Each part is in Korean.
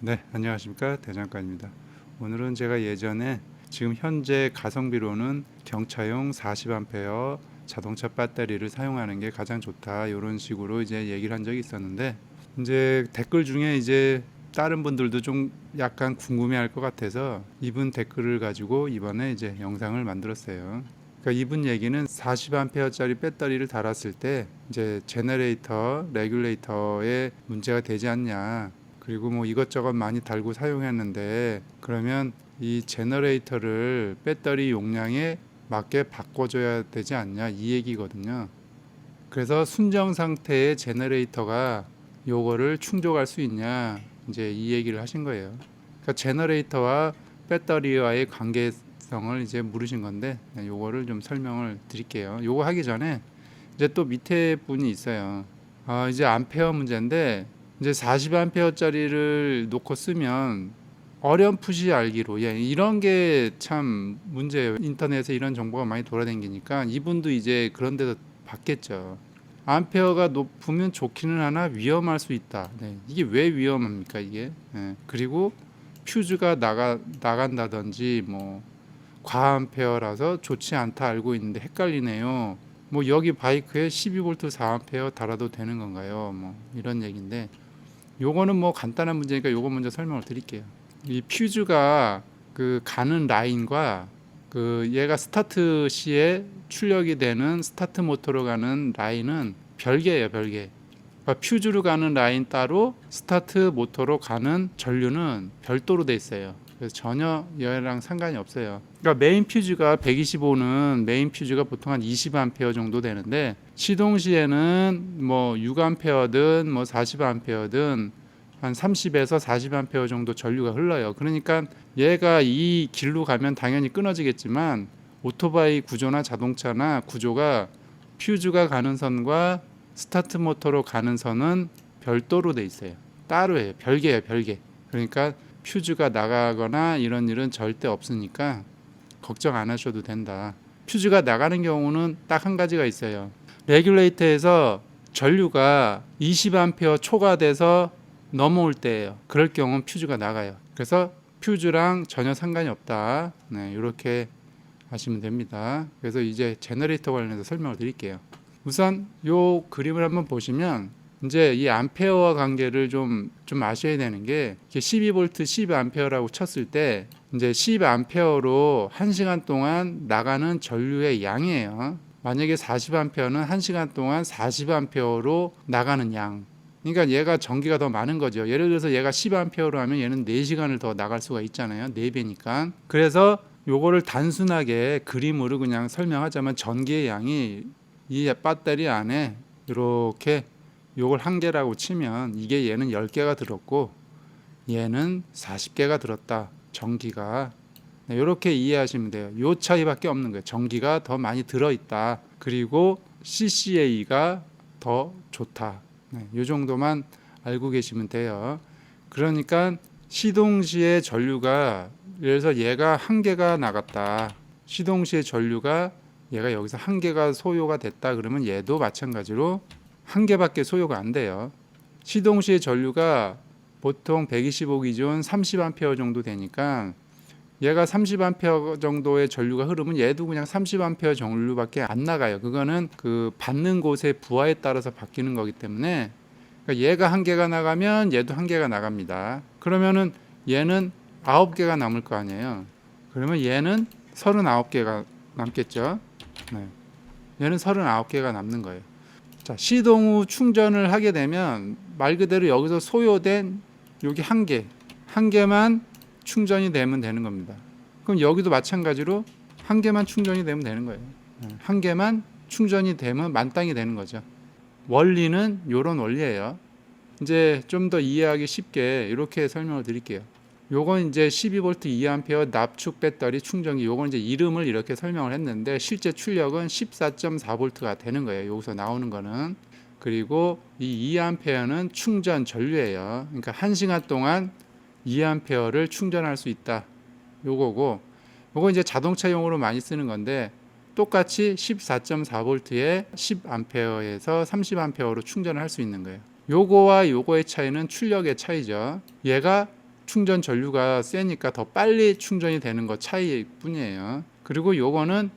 네, 안녕하십니까. 대장간입니다. 오늘은 제가 예전에 지금 현재 가성비로는 경차용 40A 자동차 배터리를 사용하는 게 가장 좋다, 이런 식으로 이제 얘기를 한 적이 있었는데, 이제 댓글 중에 이제 다른 분들도 좀 약간 궁금해할 것 같아서 이분 댓글을 가지고 이번에 이제 영상을 만들었어요. 그러니까 이분 얘기는 40A짜리 배터리를 달았을 때 이제 제너레이터, 레귤레이터에 문제가 되지 않냐, 그리고 뭐 이것저것 많이 달고 사용했는데 그러면 이 제너레이터를 배터리 용량에 맞게 바꿔줘야 되지 않냐, 이 얘기거든요. 그래서 순정 상태의 제너레이터가 요거를 충족할 수 있냐, 이제 이 얘기를 하신 거예요. 그러니까 제너레이터와 배터리와의 관계성을 이제 물으신 건데, 요거를 좀 설명을 드릴게요. 요거 하기 전에 이제 또 밑에 분이 있어요. 이제 암페어 문제인데, 이제 40A짜리를 놓고 쓰면 어렴풋이 알기로, 이런 게 참 문제예요. 인터넷에 이런 정보가 많이 돌아다니니까 이분도 이제 그런 데서 봤겠죠. 암페어가 높으면 좋기는 하나 위험할 수 있다. 이게 왜 위험합니까 이게? 그리고 퓨즈가 나간다든지 뭐 과암페어라서 좋지 않다 알고 있는데 헷갈리네요. 뭐 여기 바이크에 12V 4A 달아도 되는 건가요? 뭐 이런 얘기인데, 요거는 뭐 간단한 문제니까 요거 먼저 설명을 드릴게요. 이 퓨즈가 그 가는 라인과 그 얘가 스타트 시에 출력이 되는 스타트 모터로 가는 라인은 별개예요, 별개. 그러니까 퓨즈로 가는 라인 따로, 스타트 모터로 가는 전류는 별도로 돼 있어요. 그래서 전혀 얘랑 상관이 없어요. 그러니까 메인 퓨즈가 125는 메인 퓨즈가 보통 한 20A 정도 되는데, 시동 시에는 뭐 6A든 뭐 40A든 한 30에서 40A 정도 전류가 흘러요. 그러니까 얘가 이 길로 가면 당연히 끊어지겠지만, 오토바이 구조나 자동차나 구조가 퓨즈가 가는 선과 스타트 모터로 가는 선은 별도로 돼 있어요. 따로 해요. 별개예요, 별개. 그러니까 퓨즈가 나가거나 이런 일은 절대 없으니까 걱정 안 하셔도 된다. 퓨즈가 나가는 경우는 딱 한 가지가 있어요. 레귤레이터에서 전류가 20A 초과돼서 넘어올 때예요. 그럴 경우는 퓨즈가 나가요. 그래서 퓨즈랑 전혀 상관이 없다. 이렇게 하시면 됩니다. 그래서 이제 제너레이터 관련해서 설명을 드릴게요. 우선 요 그림을 한번 보시면 이제 이 암페어와 관계를 좀 아셔야 되는 게, 12V 10A라고 쳤을 때 이제 10A로 1시간 동안 나가는 전류의 양이에요. 만약에 40A는 1시간 동안 40A로 나가는 양. 그러니까 얘가 전기가 더 많은 거죠. 예를 들어서 얘가 10A로 하면 얘는 4시간을 더 나갈 수가 있잖아요. 4배니까. 그래서 요거를 단순하게 그림으로 그냥 설명하자면, 전기의 양이 이 배터리 안에 이렇게 요걸 1개라고 치면 이게 얘는 10개가 들었고 얘는 40개가 들었다, 전기가. 이렇게 이해하시면 돼요. 요 차이밖에 없는 거예요. 전기가 더 많이 들어있다, 그리고 CCA가 더 좋다. 요 정도만 알고 계시면 돼요. 그러니까 시동 시에 전류가, 예를 들어서 얘가 1개가 나갔다, 시동 시에 전류가 얘가 여기서 1개가 소요가 됐다 그러면 얘도 마찬가지로 1개밖에 소요가 안 돼요. 시동 시의 전류가 보통 125 기준 30A 정도 되니까 얘가 30A 정도의 전류가 흐르면 얘도 그냥 30A 전류밖에 안 나가요. 그거는 그 받는 곳의 부하에 따라서 바뀌는 거기 때문에, 그러니까 얘가 1개가 나가면 얘도 1개가 나갑니다. 그러면은 얘는 9개가 남을 거 아니에요. 그러면 얘는 39개가 남겠죠. 얘는 39개가 남는 거예요. 자, 시동 후 충전을 하게 되면 말 그대로 여기서 소요된 여기 1개만 충전이 되면 되는 겁니다. 그럼 여기도 마찬가지로 1개만 충전이 되면 되는 거예요. 1개만 충전이 되면 만땅이 되는 거죠. 원리는 이런 원리예요. 이제 좀 더 이해하기 쉽게 이렇게 설명을 드릴게요. 요건 이제 12V 2A 납축 배터리 충전기, 요건 이제 이름을 이렇게 설명을 했는데 실제 출력은 14.4V가 되는 거예요. 여기서 나오는 거는. 그리고 이 2A는 충전 전류예요. 그러니까 1시간 동안 2A를 충전할 수 있다, 요거고, 요거 이제 자동차용으로 많이 쓰는 건데, 똑같이 14.4V에 10A에서 30A로 충전을 할 수 있는 거예요. 요거와 요거의 차이는 출력의 차이죠. 얘가 충전 전류가 세니까 더 빨리 충전이 되는 것 차이일 뿐이에요. 그리고 요거는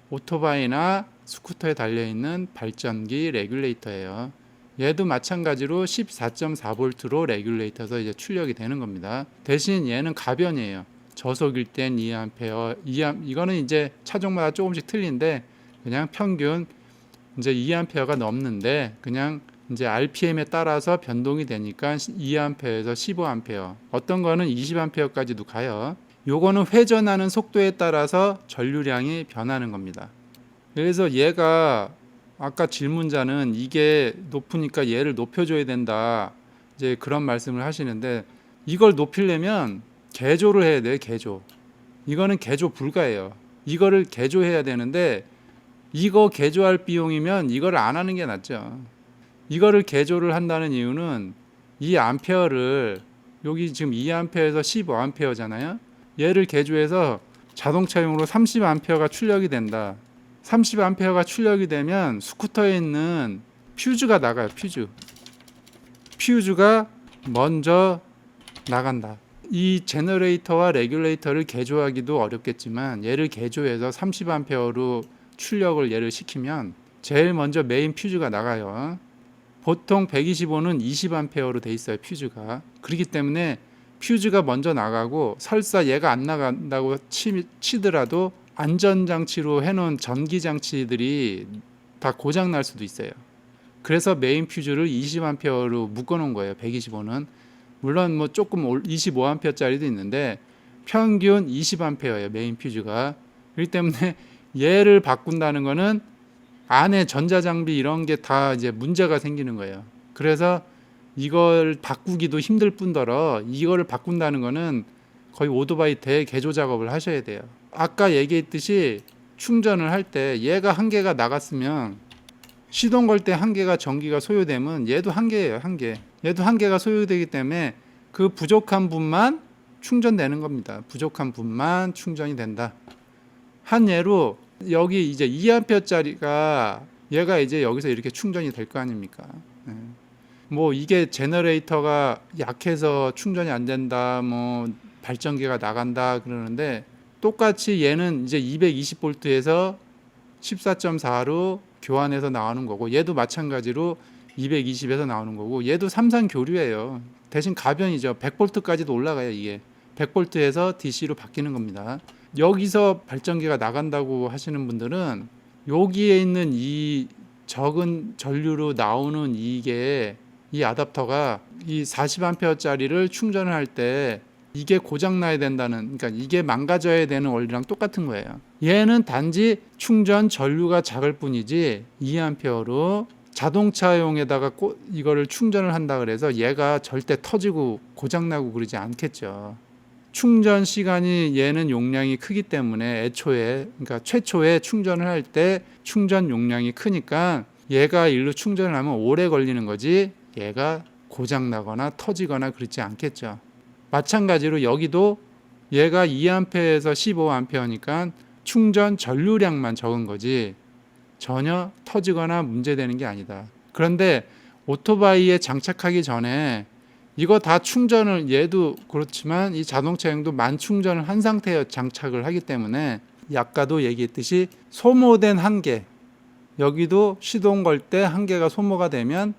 오토바이나 스쿠터에 달려있는 발전기 레귤레이터예요. 얘도 마찬가지로 14.4V로 레귤레이터에서 이제 출력이 되는 겁니다. 대신 얘는 가변이에요. 저속일 땐 2A, 이거는 이제 차종마다 조금씩 틀린데 그냥 평균 이제 2A가 넘는데 그냥 이제 RPM에 따라서 변동이 되니까 2A에서 15A, 어떤 거는 20A까지도 가요. 요거는 회전하는 속도에 따라서 전류량이 변하는 겁니다. 그래서 얘가 아까 질문자는 이게 높으니까 얘를 높여줘야 된다, 이제 그런 말씀을 하시는데, 이걸 높이려면 개조를 해야 돼요. 개조. 이거는 개조 불가예요. 이거를 개조해야 되는데 이거 개조할 비용이면 이거를 안 하는 게 낫죠. 이거를 개조를 한다는 이유는 이 암페어를, 여기 지금 2A에서 15A잖아요. 얘를 개조해서 자동차용으로 30A가 출력이 된다. 30A가 출력이 되면 스쿠터에 있는 퓨즈가 나가요. 퓨즈가 먼저 나간다. 이 제너레이터와 레귤레이터를 개조하기도 어렵겠지만 얘를 개조해서 30A로 출력을 얘를 시키면 제일 먼저 메인 퓨즈가 나가요. 보통 125는 20A로 돼 있어요. 퓨즈가. 그렇기 때문에 퓨즈가 먼저 나가고, 설사 얘가 안 나간다고 치더라도 안전장치로 해놓은 전기장치들이 다 고장 날 수도 있어요. 그래서 메인 퓨즈를 20A로 묶어놓은 거예요. 125는. 물론 뭐 조금 25A짜리도 있는데 평균 20A예요. 메인 퓨즈가. 그렇기 때문에 얘를 바꾼다는 거는 안에 전자장비 이런 게 다 이제 문제가 생기는 거예요. 그래서 이걸 바꾸기도 힘들 뿐더러 이거를 바꾼다는 거는 거의 오토바이 대개조 작업을 하셔야 돼요. 아까 얘기했듯이 충전을 할 때 얘가 한 개가 나갔으면 시동 걸 때 한 개가 전기가 소요되면 얘도 한 개예요. 한 개. 얘도 한 개가 소요되기 때문에 그 부족한 분만 충전되는 겁니다. 부족한 분만 충전이 된다. 한 예로 여기 이제 2A짜리가 얘가 이제 여기서 이렇게 충전이 될 거 아닙니까? 뭐 이게 제너레이터가 약해서 충전이 안 된다, 뭐 발전기가 나간다 그러는데, 똑같이 얘는 이제 220V에서 14.4로 교환해서 나오는 거고, 얘도 마찬가지로 220에서 나오는 거고, 얘도 삼산 교류예요. 대신 가변이죠. 100V까지도 올라가요. 이게 100V에서 DC로 바뀌는 겁니다. 여기서 발전기가 나간다고 하시는 분들은 여기에 있는 이 적은 전류로 나오는 이게, 이 아답터가 이 40A짜리를 충전을 할 때 이게 고장 나야 된다는, 그러니까 이게 망가져야 되는 원리랑 똑같은 거예요. 얘는 단지 충전 전류가 작을 뿐이지 2A로 자동차용에다가 이거를 충전을 한다 그래서 얘가 절대 터지고 고장 나고 그러지 않겠죠. 충전 시간이, 얘는 용량이 크기 때문에 애초에, 그러니까 최초에 충전을 할 때 충전 용량이 크니까 얘가 일로 충전을 하면 오래 걸리는 거지 얘가 고장 나거나 터지거나 그렇지 않겠죠. 마찬가지로 여기도 얘가 2A에서 15A니까 충전 전류량만 적은 거지 전혀 터지거나 문제되는 게 아니다. 그런데 오토바이에 장착하기 전에 이거 다 충전을, 얘도 그렇지만 이 자동차용도 만충전을 한 상태에 장착을 하기 때문에 아까도 얘기했듯이 소모된 한 개, 여기도 시동 걸 때 한 개가 소모가 되면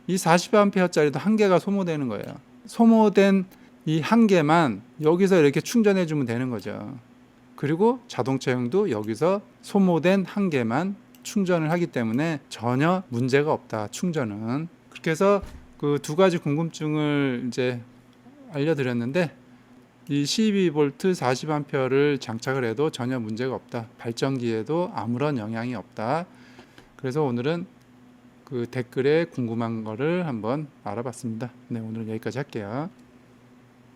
이 40A짜리도 한 개가 소모되는 거예요. 소모된 이 한 개만 여기서 이렇게 충전해 주면 되는 거죠. 그리고 자동차용도 여기서 소모된 한 개만 충전을 하기 때문에 전혀 문제가 없다. 충전은. 그렇게 해서 그 두 가지 궁금증을 이제 알려드렸는데, 이 12V 40A를 장착을 해도 전혀 문제가 없다. 발전기에도 아무런 영향이 없다. 그래서 오늘은 그 댓글에 궁금한 거를 한번 알아봤습니다. 네, 오늘 여기까지 할게요.